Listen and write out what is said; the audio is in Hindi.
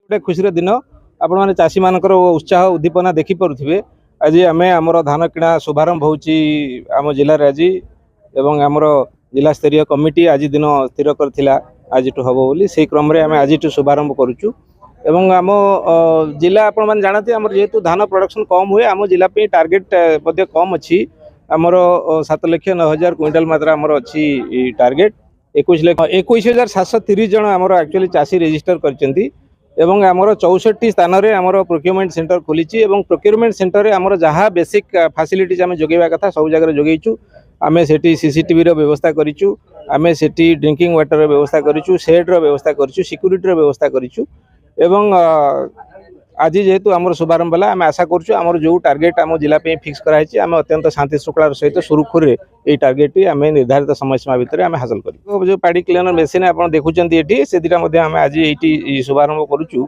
गोटे खुशी दिन आपण मैंने चाषी मान उत्साह उद्दीपना देखिपे आज आम आमर धान किणा शुभारंभ होम जिले आज एवं आमर जिला स्तरीय कमिटी आज दिन स्थिर करथिला आज हम बोली से क्रम आम आज शुभारंभ करुचु एवं आम जिला आपण मैंने जानते आम जेहेतु धान प्रोडक्शन कम हुए आम जिला टार्गेट कम अच्छी आमर 7,09,000 क्विंटाल मात्रा आमर अच्छी टार्गेट 21,730 जन आमर एक्चुअली चाषी रजिस्टर करछंती एवं आमर 64 स्थान में आमर प्रोक्योरमेंट सेंटर खोली प्रोक्योरमेंट सेंटर में आमर जहाँ बेसिक फैसिलिटीज आम जोगेवा कथा सब जगह जोगेचु आमे सेठी सीसीटीवी रो व्यवस्था करिचु आमे सेठी ड्रिंकिंग वाटर रो व्यवस्था करिचु शेड रो व्यवस्था करिचु सिक्यूरिटी रो व्यवस्था करिचु एवं आज जेहेतु आमर शुभारंभ है आम आशा करूँ आमर जो टार्गेट आम जिला फिक्स कराई आम अत्यंत शांति श्रृंखला सहित सुरुखुरी ये टार्गेट आम निर्धारित समय सीमा भितर आम हासिल कर जो पाड़ी क्लीनर मेसीन आप देखुं ये से दुटा आज ये शुभारंभ करुचु।